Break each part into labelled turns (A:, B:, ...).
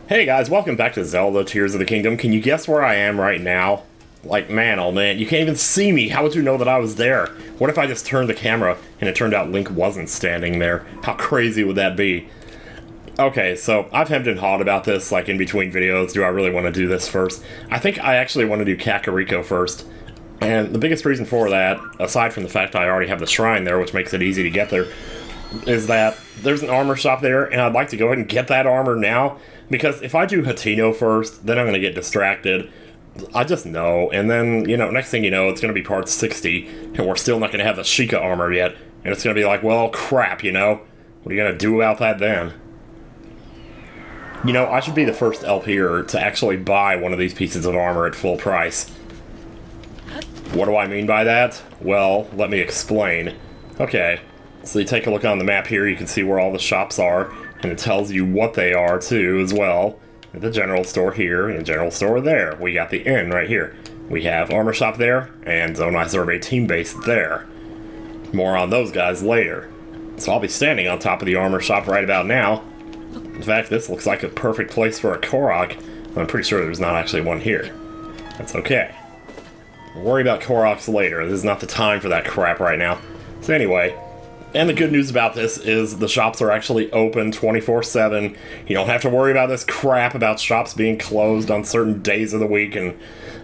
A: Hey guys, welcome back to Zelda Tears of the Kingdom. Can you guess where I am right now? Like, man, oh man, you can't even see me. How would you know that I was there? What if I just turned the camera and it turned out Link wasn't standing there? How crazy would that be? Okay, so I've hemmed and hawed about this, like, in between videos. Do I really want to do this first? I think I actually want to do Kakariko first. And the biggest reason for that, aside from the fact I already have the shrine there, which makes it easy to get there, is that there's an armor shop there, and I'd like to go ahead and get that armor now. Because if I do Hateno first, then I'm going to get distracted. I just know. And then, you know, next thing you know, it's going to be part 60, and we're still not going to have the Sheikah armor yet. And it's going to be like, well, crap, you know? What are you going to do about that then? You know, I should be the first LPer to actually buy one of these pieces of armor at full price. What do I mean by that? Well, let me explain. Okay, so you take a look on the map here, you can see where all the shops are. And it tells you what they are, too, as well. The general store here, and the general store there. We got the inn right here. We have armor shop there, and Zone I Survey team base there. More on those guys later. So I'll be standing on top of the armor shop right about now. In fact, this looks like a perfect place for a Korok. I'm pretty sure there's not actually one here. That's okay. We'll worry about Koroks later. This is not the time for that crap right now. So anyway... And the good news about this is the shops are actually open 24/7. You don't have to worry about this crap about shops being closed on certain days of the week, and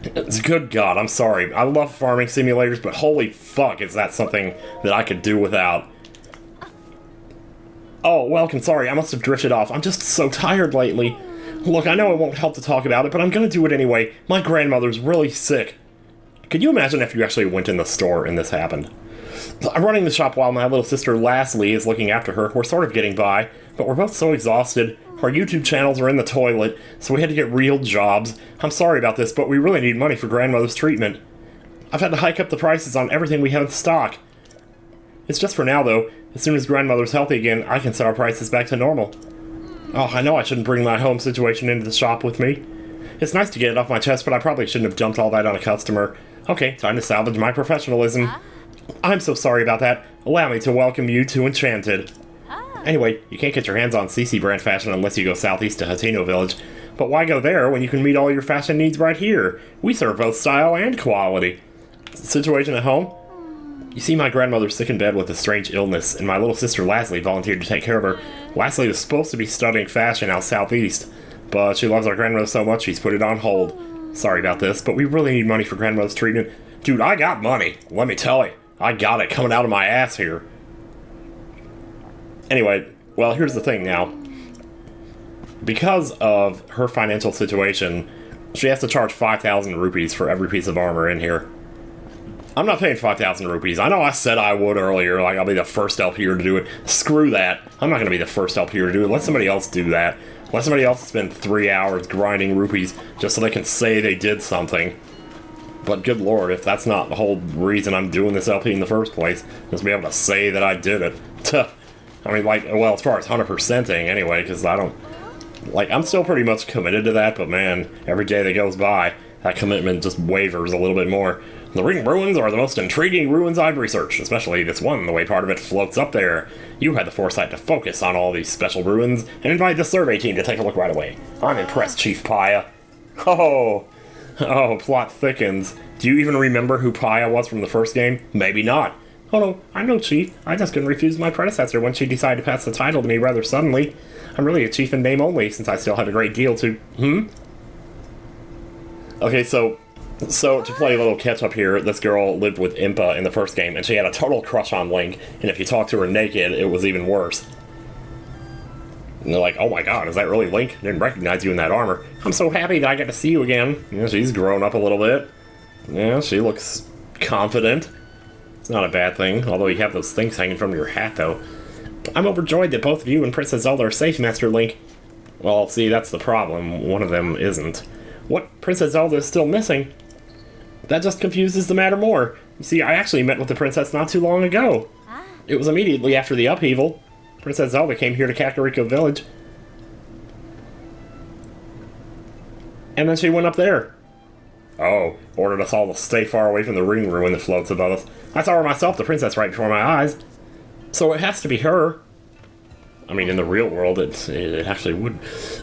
A: it's good God, I'm sorry. I love farming simulators, but holy fuck, is that something that I could do without. Oh, welcome, sorry, I must have drifted off. I'm just so tired lately. Look, I know it won't help to talk about it, but I'm gonna do it anyway. My grandmother's really sick. Could you imagine if you actually went in the store and this happened? I'm running the shop while my little sister Lastly is looking after her. We're sort of getting by, but we're both so exhausted. Our YouTube channels are in the toilet, so we had to get real jobs. I'm sorry about this, but we really need money for grandmother's treatment. I've had to hike up the prices on everything we have in stock. It's just for now, though. As soon as grandmother's healthy again, I can set our prices back to normal. Oh, I know I shouldn't bring my home situation into the shop with me. It's nice to get it off my chest, but I probably shouldn't have dumped all that on a customer. Okay, time to salvage my professionalism. I'm so sorry about that. Allow me to welcome you to Enchanted. Anyway, you can't get your hands on CC brand fashion unless you go southeast to Hateno Village. But why go there when you can meet all your fashion needs right here? We serve both style and quality. Situation at home? You see, my grandmother's sick in bed with a strange illness, and my little sister Lastly volunteered to take care of her. Lastly was supposed to be studying fashion out southeast, but she loves our grandmother so much she's put it on hold. Sorry about this, but we really need money for grandmother's treatment. Dude, I got money, let me tell you. I got it coming out of my ass here. Anyway, well, here's the thing now. Because of her financial situation, she has to charge 5,000 rupees for every piece of armor in here. I'm not paying 5,000 rupees. I know I said I would earlier, like I'll be the first LPer to do it. Screw that. I'm not going to be the first LPer to do it. Let somebody else do that. Let somebody else spend 3 hours grinding rupees just so they can say they did something. But good lord, if that's not the whole reason I'm doing this LP in the first place, just be able to say that I did it. I mean, like, well, as far as 100%ing anyway, because I don't... Like, I'm still pretty much committed to that, but man, every day that goes by, that commitment just wavers a little bit more. The Ring Ruins are the most intriguing ruins I've researched, especially this one, the way part of it floats up there. You had the foresight to focus on all these special ruins, and invite the survey team to take a look right away. I'm impressed, Chief Paya. Oh, plot thickens. Do you even remember who Paya was from the first game? Maybe not. Oh no, I'm no chief. I just couldn't refuse my predecessor when she decided to pass the title to me rather suddenly. I'm really a chief in name only, since I still have a great deal to... Okay, so to play a little catch-up here, this girl lived with Impa in the first game, and she had a total crush on Link, and if you talked to her naked, it was even worse. And they're like, oh my god, is that really Link? I didn't recognize you in that armor. I'm so happy that I get to see you again. Yeah, she's grown up a little bit. Yeah, she looks confident. It's not a bad thing, although you have those things hanging from your hat, though. I'm overjoyed that both of you and Princess Zelda are safe, Master Link. Well, see, that's the problem. One of them isn't. What? Princess Zelda is still missing? That just confuses the matter more. You see, I actually met with the princess not too long ago. It was immediately after the upheaval. Princess Zelda came here to Kakariko Village. And then she went up there. Oh, ordered us all to stay far away from the ring ruin that floats above us. I saw her myself, the princess, right before my eyes. So it has to be her. I mean, in the real world, it actually would.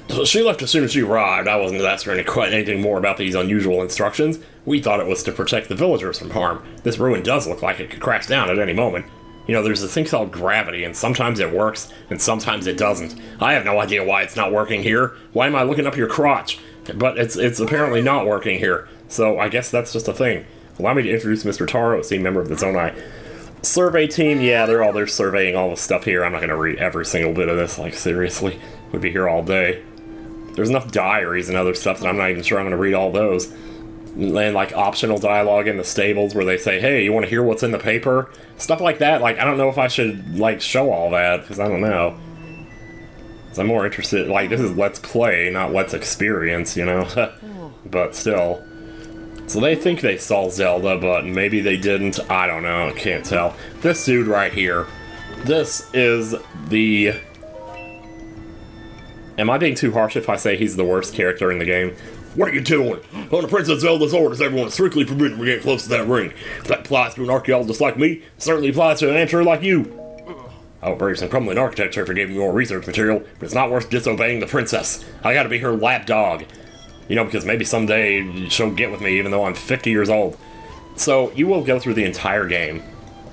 A: So she left as soon as she arrived. I wasn't asking her anything more about these unusual instructions. We thought it was to protect the villagers from harm. This ruin does look like it could crash down at any moment. You know, there's this thing called gravity, and sometimes it works, and sometimes it doesn't. I have no idea why it's not working here. Why am I looking up your crotch? But it's apparently not working here. So I guess that's just a thing. Allow me to introduce Mr. Taro, a member of the Zonai survey team. Yeah, they're surveying all the stuff here. I'm not going to read every single bit of this, like, seriously. We'd be here all day. There's enough diaries and other stuff that I'm not even sure I'm going to read all those. And, like, optional dialogue in the stables where they say, hey, you want to hear what's in the paper? Stuff like that. Like, I don't know if I should, like, show all that, because I don't know. Because I'm more interested, like, this is Let's Play, not Let's Experience, you know? But still. So they think they saw Zelda, but maybe they didn't. I don't know. I can't tell. This dude right here. This is the... Am I being too harsh if I say he's the worst character in the game? What are you doing? On the Princess Zelda's orders, everyone is strictly forbidden to get close to that ring. If that applies to an archaeologist like me, it certainly applies to an amateur like you. I'll brave some crumbling architecture for giving me more research material, but it's not worth disobeying the princess. I gotta be her lapdog. You know, because maybe someday she'll get with me even though I'm 50 years old. So, you will go through the entire game.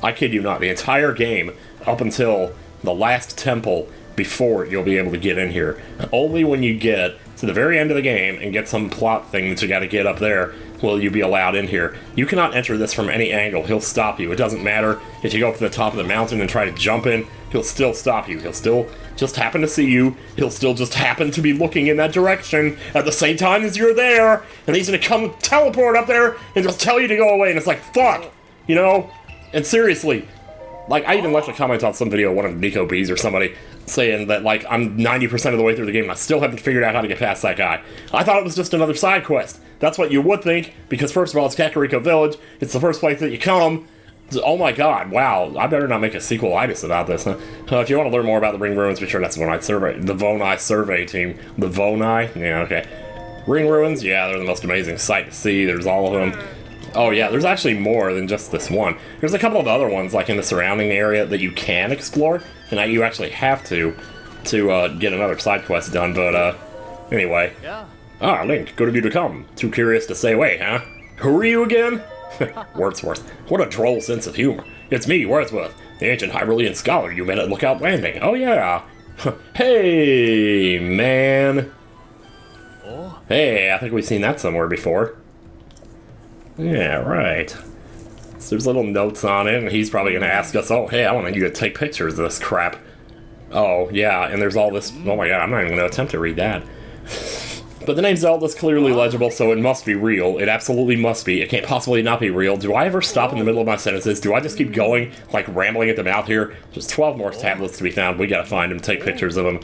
A: I kid you not, the entire game up until the last temple before you'll be able to get in here. Only when you get to the very end of the game and get some plot thing that you gotta get up there will you be allowed in here. You cannot enter this from any angle. He'll stop you. It doesn't matter if you go up to the top of the mountain and try to jump in, he'll still stop you. He'll still just happen to see you. He'll still just happen to be looking in that direction at the same time as you're there, and he's gonna come teleport up there and just tell you to go away, and it's like, fuck! You know? And seriously, like, I even left a comment on some video, one of Nico B's or somebody, saying that, like, I'm 90% of the way through the game and I still haven't figured out how to get past that guy. I thought it was just another side quest. That's what you would think, because first of all, it's Kakariko Village, it's the first place that you come. Oh my god, wow, I better not make a sequelitis about this, huh? If you want to learn more about the Ring Ruins, be sure that's the Vonai survey team. The Vonai? Yeah, okay. Ring Ruins, yeah, they're the most amazing sight to see, there's all of them. Oh yeah, there's actually more than just this one. There's a couple of other ones, like in the surrounding area, that you can explore, and that you actually have to get another side quest done, but, anyway.
B: Yeah.
A: Ah, Link, good of you to come. Too curious to stay away, huh? Who are you again? Wordsworth. What a droll sense of humor. It's me, Wordsworth, the ancient Hyrulean scholar you met at Lookout Landing. Oh yeah. Hey, man.
B: Oh.
A: Hey, I think we've seen that somewhere before. Yeah, right. So there's little notes on it, and he's probably going to ask us, oh, hey, I want you to take pictures of this crap. Oh, yeah, and there's all this... Oh my god, I'm not even going to attempt to read that. But the name Zelda's clearly legible, so it must be real. It absolutely must be. It can't possibly not be real. Do I ever stop in the middle of my sentences? Do I just keep going, like, rambling at the mouth here? There's 12 more tablets to be found. We gotta find them, take pictures of them.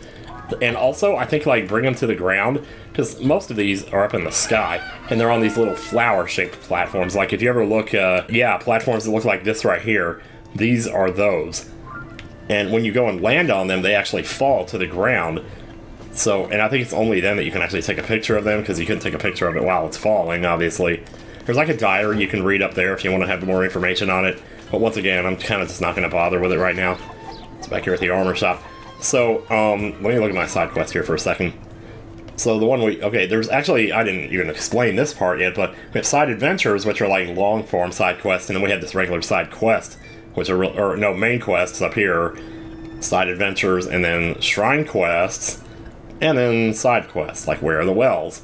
A: And also, I think, like, bring them to the ground, because most of these are up in the sky, and they're on these little flower-shaped platforms. Like, if you ever look, yeah, platforms that look like this right here, these are those. And when you go and land on them, they actually fall to the ground. So, and I think it's only then that you can actually take a picture of them, because you couldn't take a picture of it while it's falling, obviously. There's like a diary you can read up there if you want to have more information on it. But once again, I'm kind of just not going to bother with it right now. It's back here at the armor shop. So, let me look at my side quest here for a second. So the one okay, there's actually, I didn't even explain this part yet, but we have side adventures, which are like long-form side quests, and then we have this regular side quest, which are, no, main quests up here, side adventures, and then shrine quests, and then side quests, like Where Are the Wells?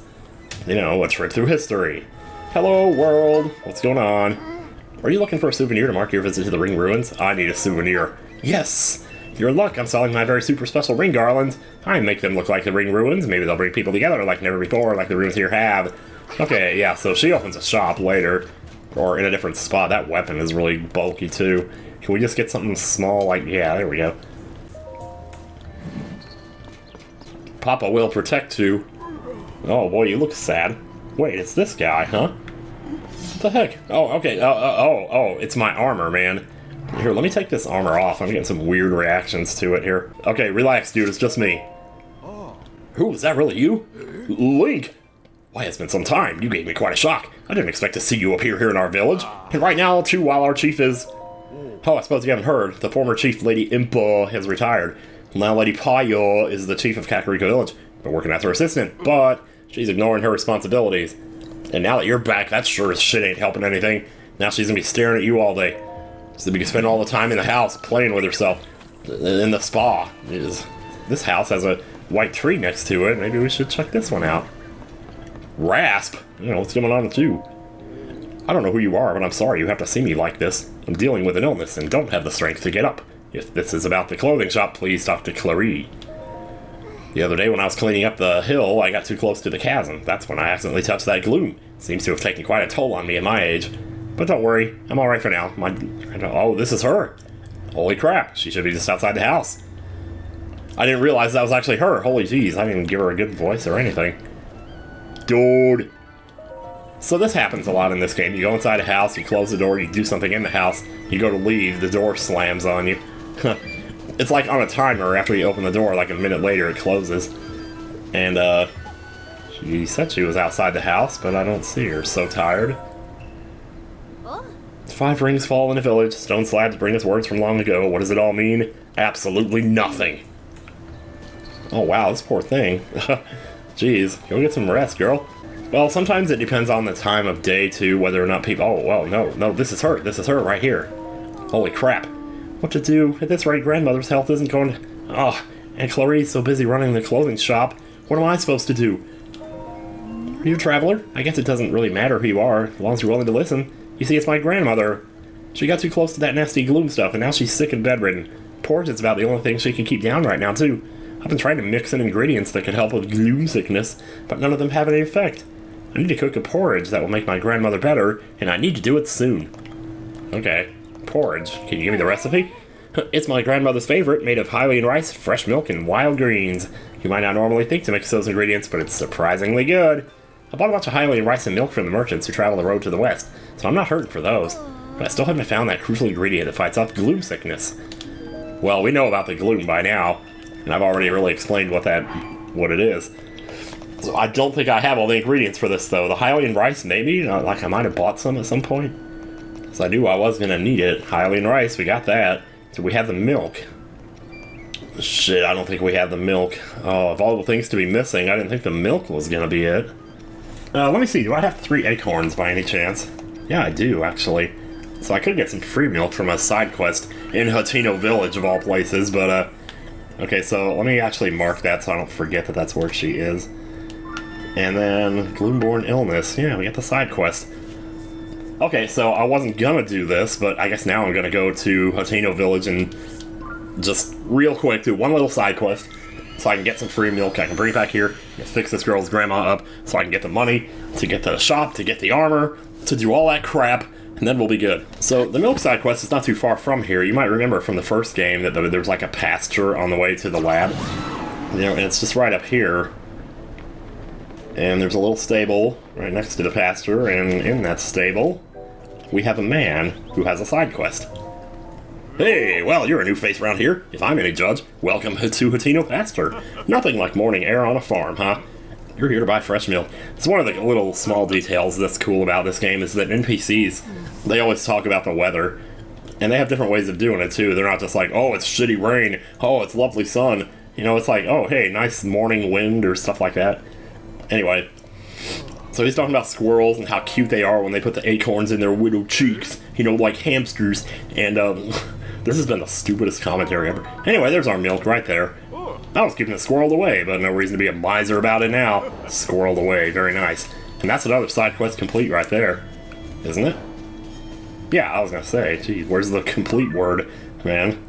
A: You know, a trip through history. Hello, world! What's going on? Are you looking for a souvenir to mark your visit to the Ring Ruins? I need a souvenir. Yes! Your luck, I'm selling my very super special ring garlands. I make them look like the Ring Ruins. Maybe they'll bring people together like never before, like the ruins here have. Okay, yeah, so she opens a shop later. Or in a different spot. That weapon is really bulky, too. Can we just get something small like... Yeah, there we go. Papa will protect you. Oh, boy, you look sad. Wait, it's this guy, huh? What the heck? Oh, okay. Oh, it's my armor, man. Here, let me take this armor off. I'm getting some weird reactions to it here. Okay, relax, dude. It's just me.
B: Oh.
A: Who, is that really you? Link! Why, it's been some time. You gave me quite a shock. I didn't expect to see you appear here in our village. And right now, too, while our chief is... Oh, I suppose you haven't heard. The former chief, Lady Impa, has retired. Now Lady Payo is the chief of Kakariko Village. been working as her assistant, but she's ignoring her responsibilities. And now that you're back, that sure as shit ain't helping anything. Now she's gonna be staring at you all day. She's gonna be spending all the time in the house playing with herself. In the spa. This house has a white tree next to it. Maybe we should check this one out. Rasp? You know, what's going on with you? I don't know who you are, but I'm sorry you have to see me like this. I'm dealing with an illness and don't have the strength to get up. If this is about the clothing shop, please talk to Clary. The other day when I was cleaning up the hill, I got too close to the chasm. That's when I accidentally touched that gloom. Seems to have taken quite a toll on me at my age. But don't worry, I'm alright for now. Oh, this is her. Holy crap, she should be just outside the house. I didn't realize that was actually her. Holy jeez, I didn't even give her a good voice or anything. Dude. So this happens a lot in this game. You go inside a house, you close the door, you do something in the house, you go to leave, the door slams on you. It's like on a timer. After you open the door, like a minute later it closes. And she said she was outside the house, but I don't see her. So tired. 5 rings fall in a village, stone slabs bring us words from long ago. What does it all mean? Absolutely nothing. Oh wow, this poor thing. Jeez, go get some rest, girl. Well, sometimes it depends on the time of day, too, whether or not people... Oh, well, no, this is her right here. Holy crap. What to do? At this rate, grandmother's health isn't going to... Oh, and Clary's so busy running the clothing shop. What am I supposed to do? Are you a traveler? I guess it doesn't really matter who you are, as long as you're willing to listen. You see, it's my grandmother. She got too close to that nasty gloom stuff, and now she's sick and bedridden. Porridge is about the only thing she can keep down right now, too. I've been trying to mix in ingredients that could help with gloom sickness, but none of them have any effect. I need to cook a porridge that will make my grandmother better, and I need to do it soon. Okay, porridge. Can you give me the recipe? It's my grandmother's favorite, made of Hylian rice, fresh milk, and wild greens. You might not normally think to mix those ingredients, but it's surprisingly good. I bought a bunch of Hylian rice and milk from the merchants who travel the road to the west, so I'm not hurting for those. But I still haven't found that crucial ingredient that fights off gloom sickness. Well, we know about the gloom by now, and I've already really explained what it is. So I don't think I have all the ingredients for this, though. The Hylian rice, maybe? Like I might have bought some at some point. Because I knew I was going to need it. Hylian rice, we got that. So we have the milk. Shit, I don't think we have the milk. Oh, of all the things to be missing, I didn't think the milk was going to be it. Let me see, do I have 3 acorns by any chance? Yeah, I do, actually. So I could get some free milk from a side quest in Hateno Village, of all places, but, okay, so let me actually mark that so I don't forget that that's where she is. And then, Gloomborn Illness. Yeah, we got the side quest. Okay, so I wasn't gonna do this, but I guess now I'm gonna go to Hateno Village and just real quick do one little side quest so I can get some free milk. I can bring it back here and fix this girl's grandma up so I can get the money to get the shop, to get the armor, to do all that crap, and then we'll be good. So the milk side quest is not too far from here. You might remember from the first game that there was like a pasture on the way to the lab. You know, and it's just right up here. And there's a little stable right next to the pasture, and in that stable, we have a man who has a side quest. Hey, well, you're a new face around here. If I'm any judge, welcome to Hateno Pasture. Nothing like morning air on a farm, huh? You're here to buy fresh milk. It's one of the little small details that's cool about this game is that NPCs, they always talk about the weather, and they have different ways of doing it, too. They're not just like, oh, it's shitty rain, oh, it's lovely sun. You know, it's like, oh, hey, nice morning wind or stuff like that. Anyway, so he's talking about squirrels and how cute they are when they put the acorns in their widow cheeks, you know, like hamsters, and this has been the stupidest commentary ever. Anyway, there's our milk right there. I was keeping it squirreled away, but no reason to be a miser about it now. Squirreled away, very nice. And that's another side quest complete right there, isn't it? Yeah, I was gonna say, geez, where's the complete word, man?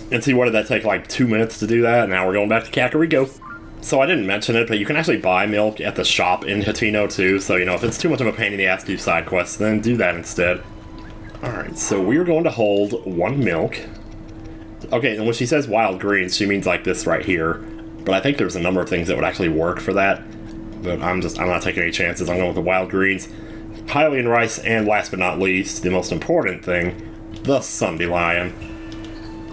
A: And see, what did that take, like 2 minutes to do that? Now we're going back to Kakariko. So I didn't mention it, but you can actually buy milk at the shop in Hateno too, so, you know, if it's too much of a pain in the ass to do side quests, then do that instead. Alright, so we're going to hold 1 milk. Okay, and when she says wild greens, she means like this right here. But I think there's a number of things that would actually work for that. But I'm not taking any chances. I'm going with the wild greens. Hylian rice, and last but not least, the most important thing, the Sundelion.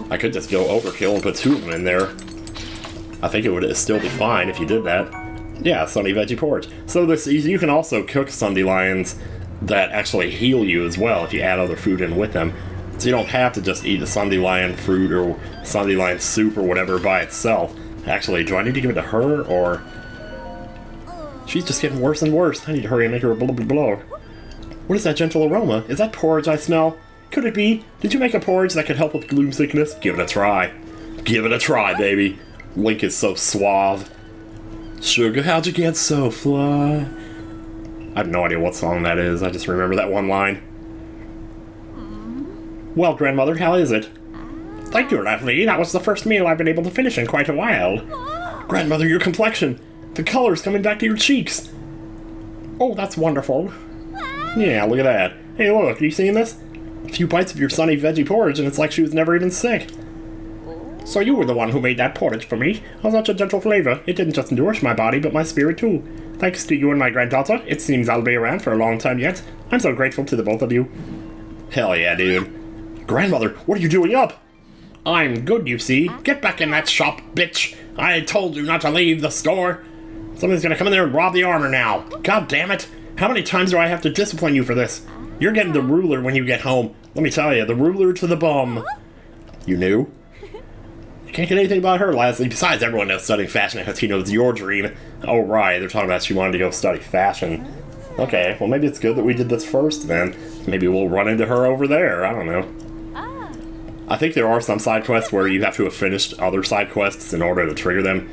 A: I could just go overkill and put 2 of them in there. I think it would still be fine if you did that. Yeah, Sunny Veggie Porridge. So this, you can also cook Sundelions that actually heal you as well if you add other food in with them. So you don't have to just eat the Sundelion fruit or Sundelion soup or whatever by itself. Actually, do I need to give it to her, or She's just getting worse and worse. I need to hurry and make her a blow. What is that gentle aroma? Is that porridge I smell? Could it be? Did you make a porridge that could help with gloom sickness? Give it a try. Give it a try, baby. Link is so suave. Sugar, how'd you get so fly? I have no idea what song that is. I just remember that one line. Well, grandmother, how is it? Thank you, lovely. That was the first meal I've been able to finish in quite a while. Grandmother, your complexion. The color's coming back to your cheeks. Oh, that's wonderful. Yeah, look at that. Hey, look, you seeing this? A few bites of your sunny veggie porridge and it's like she was never even sick. So you were the one who made that porridge for me. Oh, such a gentle flavor. It didn't just nourish my body, but my spirit too. Thanks to you and my granddaughter, it seems I'll be around for a long time yet. I'm so grateful to the both of you. Hell yeah, dude. Grandmother, what are you doing up? I'm good, you see. Get back in that shop, bitch. I told you not to leave the store. Somebody's gonna come in there and rob the armor now. God damn it. How many times do I have to discipline you for this? You're getting the ruler when you get home. Let me tell you, the ruler to the bum. You knew? You can't get anything about her, Leslie. Besides, everyone knows studying fashion at Hatino is your dream. Oh, right. They're talking about she wanted to go study fashion. Okay, well, maybe it's good that we did this first, then. Maybe we'll run into her over there. I don't know. I think there are some side quests where you have to have finished other side quests in order to trigger them.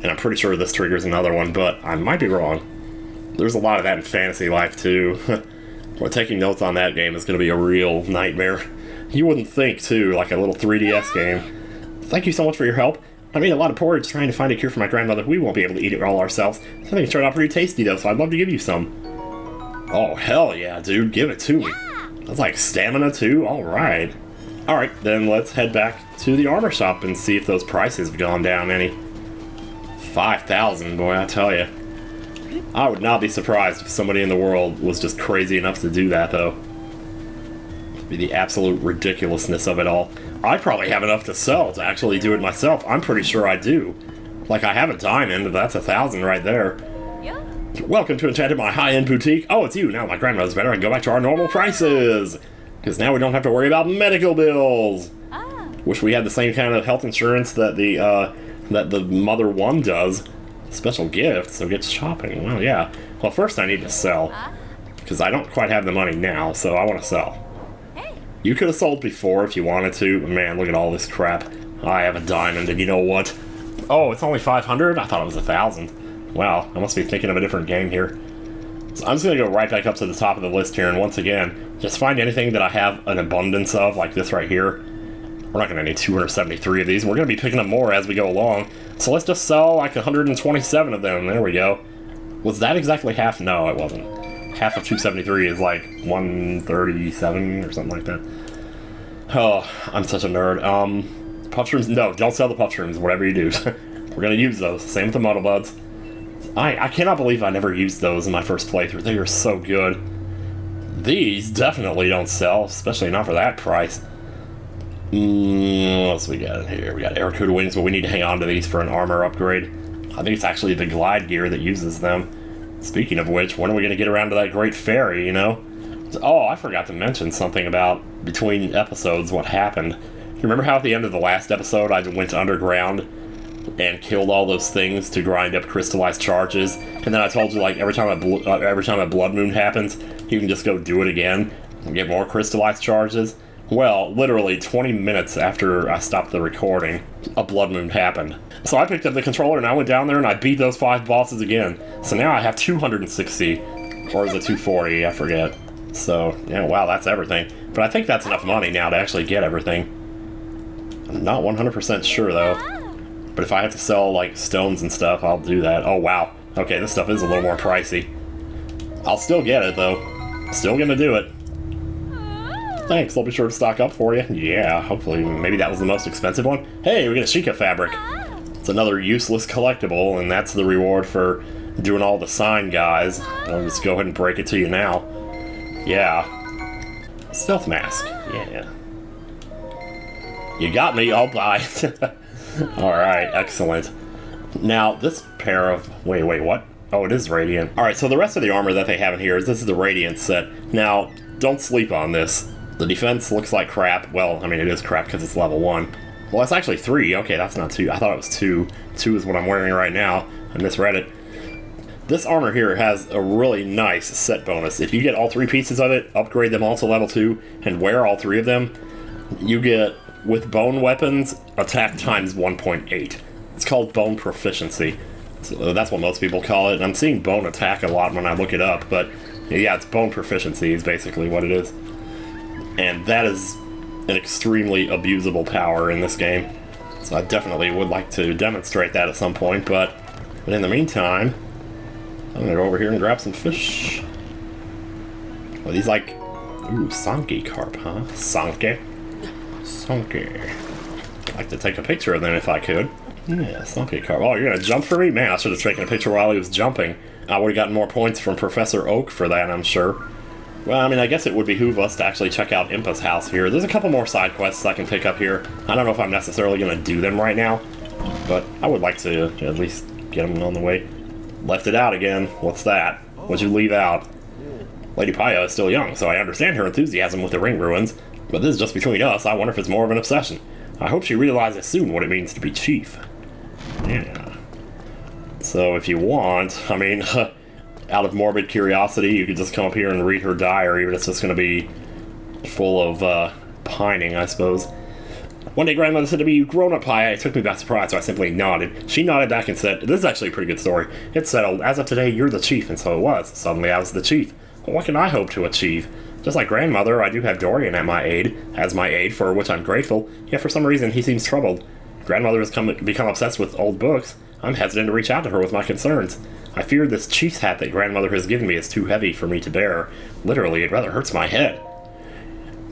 A: And I'm pretty sure this triggers another one, but I might be wrong. There's a lot of that in Fantasy Life, too. Well, taking notes on that game is going to be a real nightmare. You wouldn't think, too, like a little 3DS game. Thank you so much for your help. I made a lot of porridge trying to find a cure for my grandmother. We won't be able to eat it all ourselves. I think it turned out pretty tasty, though, so I'd love to give you some. Oh, hell yeah, dude. Give it to me. That's like stamina, too? Alright. Alright, then let's head back to the armor shop and see if those prices have gone down any. 5,000, boy, I tell you. I would not be surprised if somebody in the world was just crazy enough to do that, though. It'd be the absolute ridiculousness of it all. I probably have enough to sell to actually do it myself. I'm pretty sure I do. Like, I have a diamond, that's 1,000 right there. Yeah. Welcome to Enchanted, my high-end boutique. Oh, it's you. Now my grandmother's better. I can go back to our normal prices. Because now we don't have to worry about medical bills. Wish we had the same kind of health insurance that the Mother 1 does. Special gift, so get shopping. Well, yeah. Well, first I need to sell. Because I don't quite have the money now, so I want to sell. You could have sold before if you wanted to, but man, look at all this crap. I have a diamond, and you know what? Oh, it's only 500? I thought it was 1,000. Wow, I must be thinking of a different game here. So I'm just going to go right back up to the top of the list here, and once again, just find anything that I have an abundance of, like this right here. We're not going to need 273 of these, and we're going to be picking up more as we go along. So let's just sell like 127 of them. There we go. Was that exactly half? No, it wasn't. Half of 273 is like 137 or something like that. Oh, I'm such a nerd. Puff shrooms, no, don't sell the puff shrooms, whatever you do. We're going to use those. Same with the Muddle Buds. I cannot believe I never used those in my first playthrough. They are so good. These definitely don't sell, especially not for that price. What else we got in here? We got Aracuda wings, but we need to hang on to these for an armor upgrade. I think it's actually the glide gear that uses them. Speaking of which, when are we going to get around to that great ferry, you know? Oh, I forgot to mention something about between episodes what happened. You remember how at the end of the last episode I went underground and killed all those things to grind up crystallized charges? And then I told you, like, every time a blood moon happens, you can just go do it again and get more crystallized charges? Well, literally 20 minutes after I stopped the recording, a blood moon happened. So I picked up the controller and I went down there and I beat those 5 bosses again. So now I have 260, or is it 240? I forget. So, yeah, wow, that's everything. But I think that's enough money now to actually get everything. I'm not 100% sure, though. But if I have to sell, like, stones and stuff, I'll do that. Oh, wow. Okay, this stuff is a little more pricey. I'll still get it, though. Still gonna do it. Thanks, I'll be sure to stock up for you. Yeah, hopefully. Maybe that was the most expensive one. Hey, we get a Sheikah fabric. It's another useless collectible, and that's the reward for doing all the sign guys. I'll just go ahead and break it to you now. Yeah. Stealth mask. Yeah. You got me, I'll buy it. Alright, excellent. Now, this pair of... Wait, what? Oh, it is Radiant. Alright, so the rest of the armor that they have in here is this is the Radiant set. Now, don't sleep on this. The defense looks like crap. Well, I mean, it is crap because it's level 1. Well, that's actually 3. Okay, that's not 2. I thought it was 2. 2 is what I'm wearing right now. I misread it. This armor here has a really nice set bonus. If you get all 3 pieces of it, upgrade them all to level 2, and wear all 3 of them, you get, with bone weapons, attack times 1.8. It's called bone proficiency. So that's what most people call it. And I'm seeing bone attack a lot when I look it up, but yeah, it's bone proficiency is basically what it is. And that is an extremely abusable power in this game. So I definitely would like to demonstrate that at some point, but in the meantime, I'm gonna go over here and grab some fish. Well, these like, ooh, Sanke carp, huh? Sanke? Sanke. I'd like to take a picture of them if I could. Yeah, Sanke carp. Oh, you're gonna jump for me? Man, I should have taken a picture while he was jumping. I would have gotten more points from Professor Oak for that, I'm sure. Well, I mean, I guess it would behoove us to actually check out Impa's house here. There's a couple more side quests I can pick up here. I don't know if I'm necessarily gonna do them right now, but I would like to at least get them on the way. Left it out again. What's that? What'd you leave out? Lady Paya is still young, so I understand her enthusiasm with the ring ruins, but this is just between us. I wonder if it's more of an obsession. I hope she realizes soon what it means to be chief. Yeah. So if you want, I mean, out of morbid curiosity, you could just come up here and read her diary, but it's just going to be full of pining, I suppose. One day, grandmother said to me, "You've grown up, Paya." It took me by surprise, so I simply nodded. She nodded back and said, "This is actually a pretty good story. It's settled. As of today, you're the chief," and so it was. Suddenly, I was the chief. Well, what can I hope to achieve? Just like grandmother, I do have Dorian at my aid, as my aid, for which I'm grateful, yet for some reason he seems troubled. Grandmother has become obsessed with old books. I'm hesitant to reach out to her with my concerns. I fear this chief's hat that grandmother has given me is too heavy for me to bear. Literally, it rather hurts my head.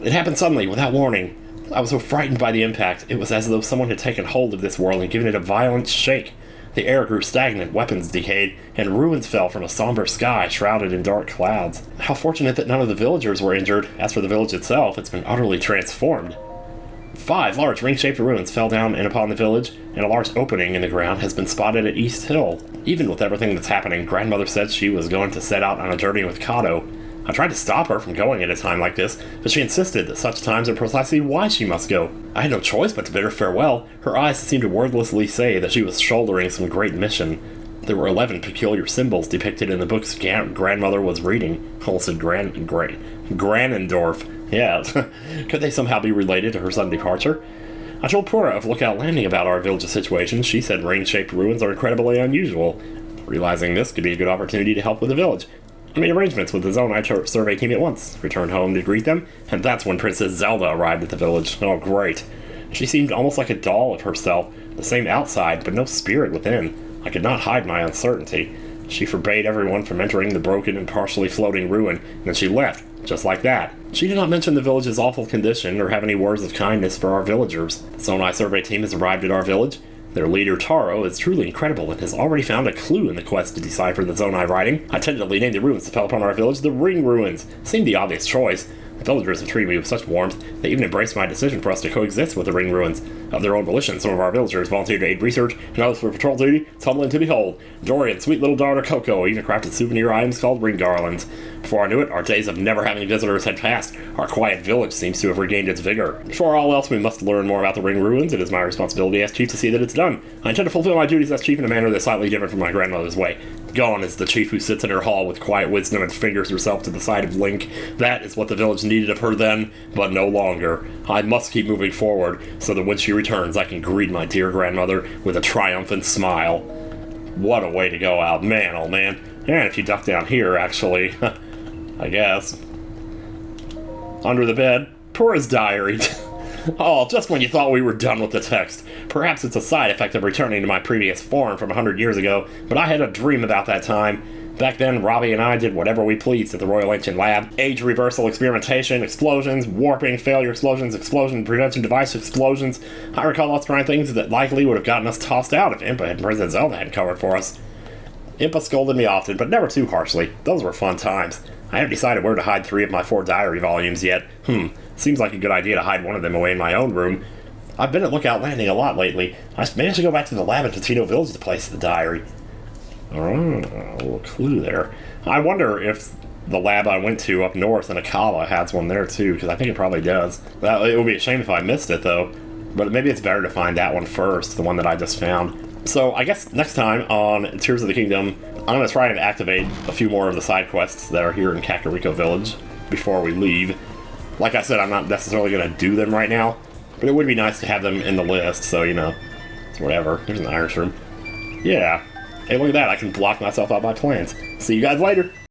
A: It happened suddenly, without warning. I was so frightened by the impact, it was as though someone had taken hold of this world and given it a violent shake. The air grew stagnant, weapons decayed, and ruins fell from a somber sky shrouded in dark clouds. How fortunate that none of the villagers were injured. As for the village itself, it's been utterly transformed. 5 large ring-shaped ruins fell down and upon the village, and a large opening in the ground has been spotted at East Hill. Even with everything that's happening, grandmother said she was going to set out on a journey with Kato. I tried to stop her from going at a time like this, but she insisted that such times are precisely why she must go. I had no choice but to bid her farewell. Her eyes seemed to wordlessly say that she was shouldering some great mission. There were 11 peculiar symbols depicted in the books grandmother was reading. Almost said Granendorf. Yeah, could they somehow be related to her sudden departure? I told Pura of Lookout Landing about our village's situation. She said ring-shaped ruins are incredibly unusual. Realizing this could be a good opportunity to help with the village, I made arrangements with the Zonai survey team at once, returned home to greet them, and that's when Princess Zelda arrived at the village. Oh, great. She seemed almost like a doll of herself, the same outside, but no spirit within. I could not hide my uncertainty. She forbade everyone from entering the broken and partially floating ruin, and then she left, just like that. She did not mention the village's awful condition or have any words of kindness for our villagers. The Zonai survey team has arrived at our village. Their leader, Taro, is truly incredible and has already found a clue in the quest to decipher the Zonai writing. I tentatively named the ruins that fell upon our village the Ring Ruins. Seemed the obvious choice. The villagers have treated me with such warmth, they even embraced my decision for us to coexist with the Ring Ruins. Of their own volition, some of our villagers volunteered to aid research, and others for patrol duty. It's humbling to behold. Dorian, sweet little daughter Coco, even crafted souvenir items called ring garlands. Before I knew it, our days of never having visitors had passed. Our quiet village seems to have regained its vigor. Before all else, we must learn more about the Ring Ruins. It is my responsibility as chief to see that it's done. I intend to fulfill my duties as chief in a manner that's slightly different from my grandmother's way. Gone is the chief who sits in her hall with quiet wisdom and fingers herself to the side of Link. That is what the village needed of her then, but no longer. I must keep moving forward, so that when she returns, I can greet my dear grandmother with a triumphant smile. What a way to go out, man, oh man. And if you duck down here, actually, I guess. Under the bed, Pura's diary. Oh, just when you thought we were done with the text. Perhaps it's a side effect of returning to my previous form from 100 years ago, but I had a dream about that time. Back then, Robbie and I did whatever we pleased at the Royal Ancient Lab. Age reversal experimentation, explosions, warping, failure explosions, explosion prevention device explosions. I recall us trying things that likely would have gotten us tossed out if Impa and Princess Zelda hadn't covered for us. Impa scolded me often, but never too harshly. Those were fun times. I haven't decided where to hide 3 of my 4 diary volumes yet. Seems like a good idea to hide one of them away in my own room. I've been at Lookout Landing a lot lately. Maybe I should go back to the lab in Totino Village to place the diary. Oh, a little clue there. I wonder if the lab I went to up north in Akala has one there too, because I think it probably does. It would be a shame if I missed it though, but maybe it's better to find that one first, the one that I just found. So I guess next time on Tears of the Kingdom, I'm going to try and activate a few more of the side quests that are here in Kakariko Village before we leave. Like I said, I'm not necessarily going to do them right now, but it would be nice to have them in the list, so, you know, it's whatever. There's an iron shroom. Yeah. Hey, look at that. I can block myself out by plants. See you guys later.